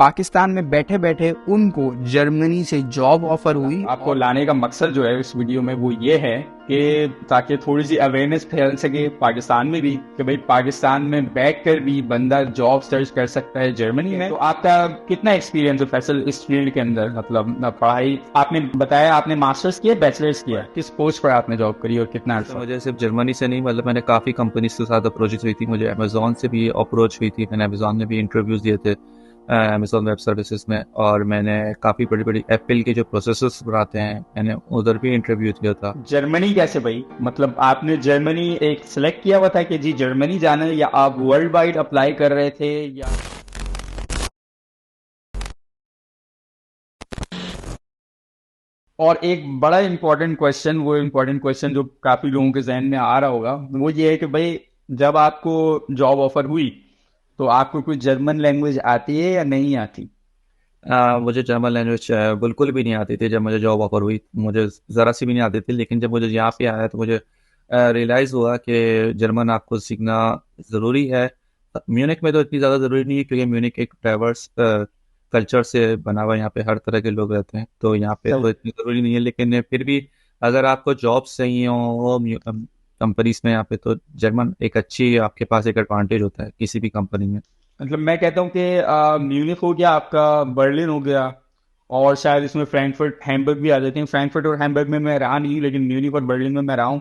पाकिस्तान में बैठे बैठे उनको जर्मनी से जॉब ऑफर हुई। आपको लाने का मकसद जो है इस वीडियो में वो ये है कि ताकि थोड़ी सी अवेयरनेस फैल सके पाकिस्तान में भी कि भाई पाकिस्तान में बैठकर भी बंदा जॉब सर्च कर सकता है जर्मनी में। तो आपका कितना एक्सपीरियंस है फैसल इस फील्ड के अंदर, मतलब पढ़ाई आपने बताया आपने मास्टर्स किया बैचलर्स किया, किस पोस्ट पर आपने जॉब करी और कितना अर्सा? मुझे सिर्फ जर्मनी से नहीं, मतलब मैंने काफ़ी कंपनीज के साथ अप्रोचेस हुई थी, मुझे अमेजोन से भी अप्रोच हुई थी, मैंने अमेजोन में भी इंटरव्यूज दिए थे अमेजोन वेब सर्विसेज में, और मैंने काफ़ी बड़ी बड़ी एप्पल के जो प्रोसेसर्स बनाते हैं मैंने उधर भी इंटरव्यू दिया था। जर्मनी कैसे भाई, मतलब आपने जर्मनी एक सिलेक्ट किया हुआ था कि जी जर्मनी जाना है, या आप वर्ल्ड वाइड अप्लाई कर रहे थे या? और एक बड़ा इंपॉर्टेंट क्वेश्चन, वो इम्पोर्टेंट क्वेश्चन जो काफी लोगों के जहन में आ रहा होगा, वो ये है कि भाई जब आपको जॉब ऑफर हुई तो आपको कोई जर्मन लैंग्वेज आती है या नहीं आती? मुझे जर्मन लैंग्वेज बिल्कुल भी नहीं आती थी जब मुझे जॉब ऑफर हुई, मुझे ज़रा सी भी नहीं आती थी। लेकिन जब मुझे यहाँ पे आया तो मुझे रियलाइज़ हुआ कि जर्मन आपको सीखना ज़रूरी है। म्यूनिक में तो इतनी ज़्यादा ज़रूरी नहीं है क्योंकि म्यूनिक एक डाइवर्स कल्चर से बना हुआ है, यहाँ पे हर तरह के लोग रहते हैं, तो यहाँ पे तो इतनी ज़रूरी नहीं है। लेकिन फिर भी अगर आपको जॉब चाहिए हो कंपनीज में यहाँ पे, तो जर्मन एक अच्छी आपके पास एक एडवांटेज होता है किसी भी कंपनी में। मतलब मैं कहता हूँ कि म्यूनिक हो गया आपका, बर्लिन हो गया, और शायद इसमें फ्रैंकफर्ट हैम्बर्ग भी आ जाते हैं। फ्रैंकफर्ट और हैम्बर्ग में मैं रहा नहीं, लेकिन म्यूनिक और बर्लिन में मैं रहा हूँ,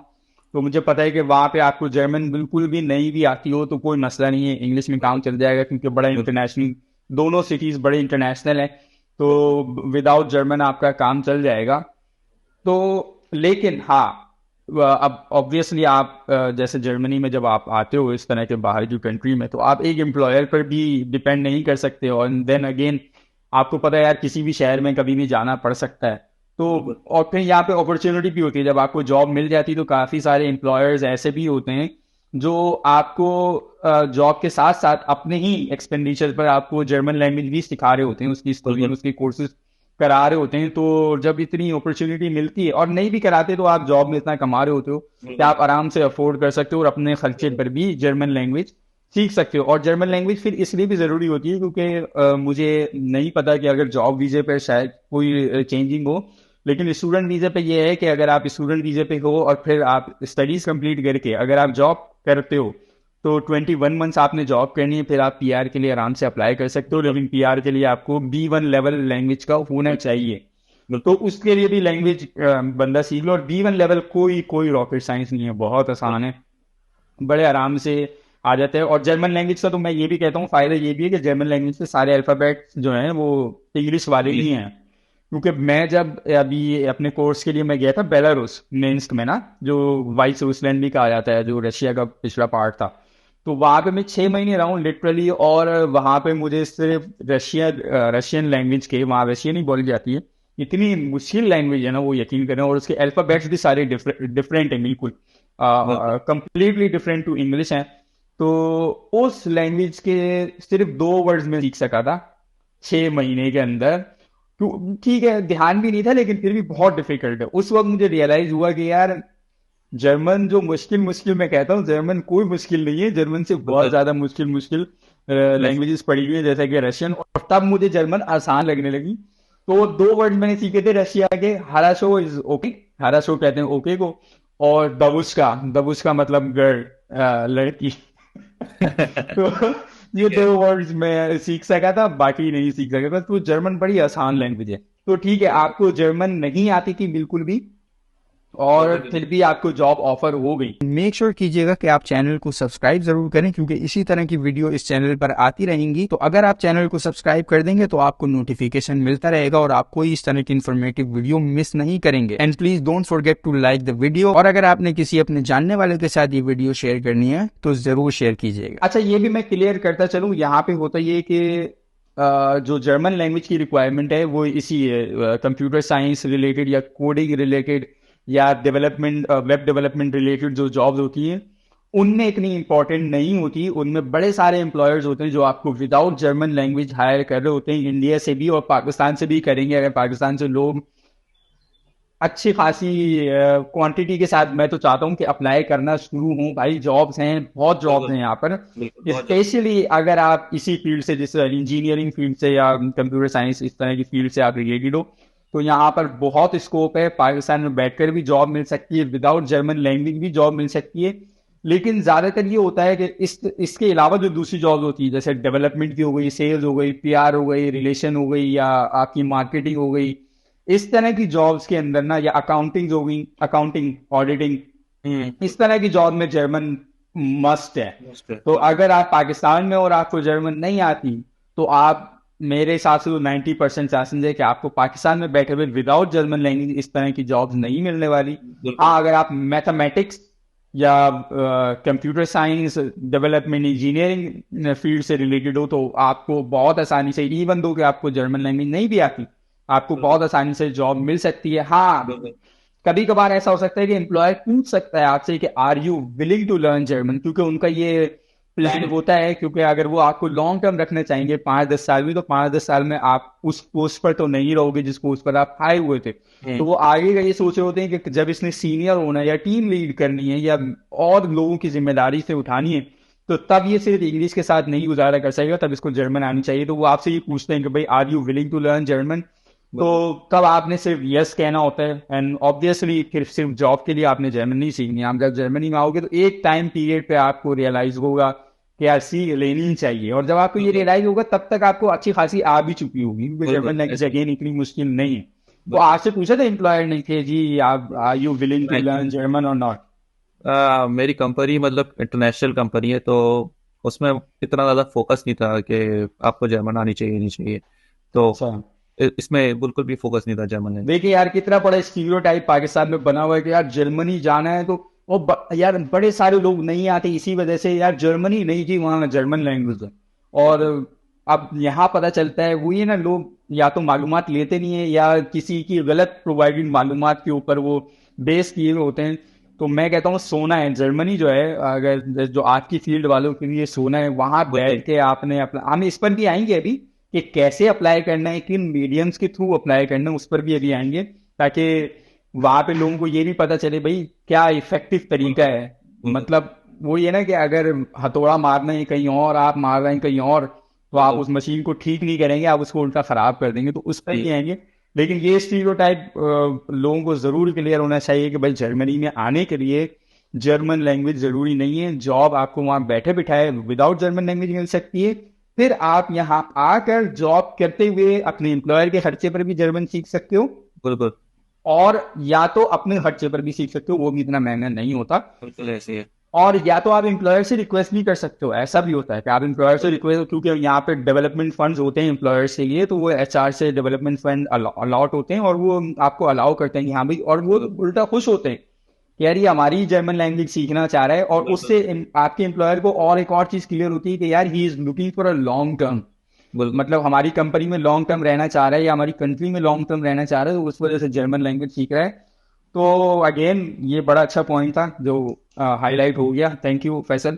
तो मुझे पता है कि वहाँ पे आपको जर्मन बिल्कुल भी नहीं भी आती हो तो कोई मसला नहीं है, इंग्लिश में काम चल जाएगा क्योंकि बड़ा इंटरनेशनल, दोनों सिटीज बड़े इंटरनेशनल है, तो विदाउट जर्मन आपका काम चल जाएगा। तो लेकिन हाँ, अब ऑब्वियसली आप जैसे जर्मनी में जब आप आते हो इस तरह के बाहर की कंट्री में, तो आप एक एम्प्लॉयर पर भी डिपेंड नहीं कर सकते, और देन अगेन आपको पता है यार किसी भी शहर में कभी भी जाना पड़ सकता है। तो और फिर यहाँ पे अपॉर्चुनिटी भी होती है, जब आपको जॉब मिल जाती है तो काफ़ी सारे एम्प्लॉयर्स ऐसे भी होते हैं जो आपको जॉब के साथ साथ अपने ही एक्सपेंडिचर पर आपको जर्मन लैंग्वेज भी सिखा रहे होते हैं, उसकी स्टडी उसके कोर्सेज करा रहे होते हैं। तो जब इतनी अपॉर्चुनिटी मिलती है, और नहीं भी कराते, तो आप जॉब में इतना कमा रहे होते हो कि आप आराम से अफोर्ड कर सकते हो और अपने खर्चे पर भी जर्मन लैंग्वेज सीख सकते हो। और जर्मन लैंग्वेज फिर इसलिए भी ज़रूरी होती है क्योंकि मुझे नहीं पता कि अगर जॉब वीज़े पर शायद कोई चेंजिंग हो, लेकिन स्टूडेंट वीज़े पे ये है कि अगर आप स्टूडेंट वीज़े पे हो और फिर आप स्टडीज़ कंप्लीट करके अगर आप जॉब करते हो तो 21 मंथ्स आपने जॉब करनी है, फिर आप पीआर के लिए आराम से अप्लाई कर सकते हो। लेकिन पीआर के लिए आपको B1 लेवल लैंग्वेज का होना चाहिए, तो उसके लिए भी लैंग्वेज बंदा सीख लो। और B1 लेवल कोई कोई रॉकेट साइंस नहीं है, बहुत आसान है, बड़े आराम से आ जाते हैं। और जर्मन लैंग्वेज का तो मैं ये भी कहता हूँ फायदा ये भी है कि जर्मन लैंग्वेज के सारे अल्फ़ाबेट जो हैं वो इंग्लिश वाले ही हैं। क्योंकि मैं जब अभी अपने कोर्स के लिए मैं गया था बेलारूस, मिन्स्क में ना, जो वाइस रूसलैंड भी कहा जाता है, जो रशिया का पिछला पार्ट था, तो वहाँ पे मैं 6 महीने रहा हूँ लिटरली। और वहाँ पे मुझे सिर्फ रशियन लैंग्वेज के, वहाँ रशियन ही बोली जाती है, इतनी मुश्किल लैंग्वेज है ना वो, यकीन करें। और उसके अल्फ़ाबेट्स भी सारे डिफरेंट हैं, बिल्कुल कंप्लीटली डिफरेंट टू इंग्लिश हैं। तो उस लैंग्वेज के सिर्फ 2 वर्ड्स में सीख सका था 6 महीने के अंदर। तो ठीक है, ध्यान भी नहीं था, लेकिन फिर भी बहुत डिफिकल्ट है। उस वक्त मुझे रियलाइज हुआ कि यार जर्मन जो मुश्किल मुश्किल, मैं कहता हूँ जर्मन कोई मुश्किल नहीं है, जर्मन से बहुत ज्यादा मुश्किल मुश्किल लैंग्वेजेस पड़ी हुई है जैसे कि रशियन। और तब मुझे जर्मन आसान लगने लगी। तो 2 वर्ड मैंने सीखे थे रशिया के, हाराशो इज ओके, हाराशो कहते हैं ओके को, और दबुस्का मतलब गर्ल, लड़की। तो ये 2 वर्ड्स मैं सीख सका था, बाकी नहीं सीख सका था। तो जर्मन बड़ी आसान लैंग्वेज है। तो ठीक है, आपको जर्मन नहीं आती थी बिल्कुल भी, और फिर भी आपको जॉब ऑफर हो गई। मेक श्योर कीजिएगा कि आप चैनल को सब्सक्राइब जरूर करें क्योंकि इसी तरह की वीडियो इस चैनल पर आती रहेंगी। तो अगर आप चैनल को सब्सक्राइब कर देंगे तो आपको नोटिफिकेशन मिलता रहेगा और आप कोई इस तरह की इन्फॉर्मेटिव वीडियो मिस नहीं करेंगे। And please don't forget to like the video, और अगर आपने किसी अपने जानने वाले के साथ ये वीडियो शेयर करनी है तो जरूर शेयर कीजिएगा। अच्छा, ये भी मैं क्लियर करता चलूँ, यहाँ पे होता ये कि जो जर्मन लैंग्वेज की रिक्वायरमेंट है वो इसी है, कंप्यूटर साइंस रिलेटेड या कोडिंग रिलेटेड या डेवलपमेंट, वेब डेवलपमेंट रिलेटेड जो जॉब्स होती हैं उनमें इतनी इंपॉर्टेंट नहीं होती। उनमें बड़े सारे एम्प्लॉयर्स होते हैं जो आपको विदाउट जर्मन लैंग्वेज हायर कर रहे होते हैं, इंडिया से भी और पाकिस्तान से भी करेंगे। अगर पाकिस्तान से लोग अच्छी खासी क्वांटिटी के साथ मैं तो चाहता हूँ कि अप्लाई करना शुरू हूँ भाई। जॉब्स हैं, बहुत जॉब्स हैं यहाँ पर, बिल्कुल बहुत स्पेशली अगर आप इसी फील्ड से, जैसे इंजीनियरिंग फील्ड से या कंप्यूटर साइंस इस तरह की फील्ड से आप रिलेटेड हो, तो यहाँ पर बहुत स्कोप है। पाकिस्तान में बैठकर भी जॉब मिल सकती है, विदाउट जर्मन लैंग्वेज भी जॉब मिल सकती है। लेकिन ज्यादातर ये होता है कि इसके अलावा जो दूसरी जॉब होती है, जैसे डेवलपमेंट की हो गई, सेल्स हो गई, पीआर हो गई, रिलेशन हो गई, या आपकी मार्केटिंग हो गई, इस तरह की जॉब्स के अंदर ना, या अकाउंटिंग हो गई, अकाउंटिंग, ऑडिटिंग, इस तरह की जॉब में जर्मन मस्ट है। मस्त है। तो अगर आप पाकिस्तान में और आपको जर्मन नहीं आती, तो आप, मेरे हिसाब से 90% चांसेस है कि आपको पाकिस्तान में बैठे हुए विदाउट जर्मन लैंग्वेज इस तरह की जॉब्स नहीं मिलने वाली। बिल्कुल हाँ, अगर आप मैथमेटिक्स या computer science, development, engineering field से रिलेटेड हो, तो आपको बहुत आसानी से, इवन दो कि आपको जर्मन लैंग्वेज नहीं भी आती, आपको बहुत आसानी से जॉब मिल सकती है। हाँ, बिल्कुल कभी कभार ऐसा हो सकता है कि एम्प्लॉयर पूछ सकता है आपसे कि are you willing to learn German, क्योंकि उनका ये प्लान होता है। क्योंकि अगर वो आपको लॉन्ग टर्म रखना चाहेंगे 5-10 साल में, तो 5-10 साल में आप उस पोस्ट पर तो नहीं रहोगे जिस पोस्ट पर आप आए हुए थे। तो वो आगे का ये सोच रहे होते हैं कि जब इसने सीनियर होना है या टीम लीड करनी है या और लोगों की जिम्मेदारी से उठानी है, तो तब ये सिर्फ इंग्लिश के साथ नहीं गुजारा कर सकेगा, तब इसको जर्मन आनी चाहिए। तो वो आपसे ये पूछते हैं कि भाई are you willing to learn German. तो तब आपने सिर्फ यस कहना होता है। एंड ऑब्वियसली फिर सिर्फ जॉब के लिए आपने जर्मन नहीं सीखनी। आप जब जर्मनी में आओगे तो एक टाइम पीरियड पे आपको रियलाइज होगा कि यार सीख लेनी ही चाहिए, और जब आपको ये रियलाइज होगा तब तक आपको अच्छी खासी आ भी चुकी होगी, क्योंकि जर्मन लैंग्वेज अगेन इतनी मुश्किल नहीं है। तो आपसे पूछा था एम्प्लॉयर ने कि जी आप, are you willing to learn German और नॉट? मेरी कंपनी मतलब इंटरनेशनल कंपनी है, तो उसमें इतना ज़्यादा फोकस नहीं था कि आपको जर्मन आनी चाहिए नहीं चाहिए। तो अच्छा, इसमें बिल्कुल भी फोकस नहीं था जर्मन में। देखिए यार कितना बड़ा स्टीरियोटाइप पाकिस्तान में बना हुआ है कि यार जर्मनी जाना है तो वो यार बड़े सारे लोग नहीं आते इसी वजह से। यार जर्मनी नहीं जी, वहाँ जर्मन लैंग्वेज है। और अब यहाँ पता चलता है वही है ना, लोग या तो मालूमात लेते नहीं है या किसी की गलत प्रोवाइडेड मालूमात के ऊपर वो बेस किए हुए होते हैं। तो मैं कहता हूँ सोना है जर्मनी जो है, अगर जो आपकी फील्ड वालों के लिए सोना है। वहां बैठ के आपने अपना, हम इस पर भी आएंगे अभी कि कैसे अप्लाई करना है, किन मीडियम्स के थ्रू अप्लाई करना है, उस पर भी अभी आएंगे, ताकि वहां पे लोगों को ये भी पता चले भाई क्या इफेक्टिव तरीका है। मतलब वो ये ना कि अगर हथौड़ा मारना है कहीं और, आप मार रहे हैं कहीं और, तो आप उस मशीन को ठीक नहीं करेंगे, आप उसको उल्टा खराब कर देंगे। तो उस पर ही आएंगे। लेकिन ये स्टीरियोटाइप लोगों को जरूर क्लियर होना चाहिए कि भाई जर्मनी में आने के लिए जर्मन लैंग्वेज जरूरी नहीं है। जॉब आपको वहां बैठे बिठाए विदाउट जर्मन लैंग्वेज मिल सकती है। फिर आप यहाँ आकर जॉब करते हुए अपने एम्प्लॉयर के खर्चे पर भी जर्मन सीख सकते हो, बिल्कुल और या तो अपने खर्चे पर भी सीख सकते हो, वो भी इतना महंगा नहीं होता। बिल्कुल ऐसे ही है। और या तो आप एम्प्लॉयर से रिक्वेस्ट भी कर सकते हो। ऐसा भी होता है कि आप एम्प्लॉयर से रिक्वेस्ट, क्योंकि यहाँ पे डेवलपमेंट फंड्स होते हैं एम्प्लॉयर्स के लिए, तो वो एचआर से डेवलपमेंट फंड अलॉट होते हैं और वो आपको अलाउ करते हैं कि हाँ भाई, और वो उल्टा खुश होते हैं कि यार ये हमारी जर्मन लैंग्वेज सीखना चाह रहा है। और उससे आपके एम्प्लॉयर को और एक और चीज क्लियर होती है कि यार he is looking for a long term, बिल्कुल मतलब हमारी कंपनी में लॉन्ग टर्म रहना चाह रहा है या हमारी कंट्री में लॉन्ग टर्म रहना चाह रहा है, तो उस वजह से जर्मन लैंग्वेज सीख रहा है। तो अगेन ये बड़ा अच्छा पॉइंट था जो हाईलाइट हो गया। Thank you Faisal.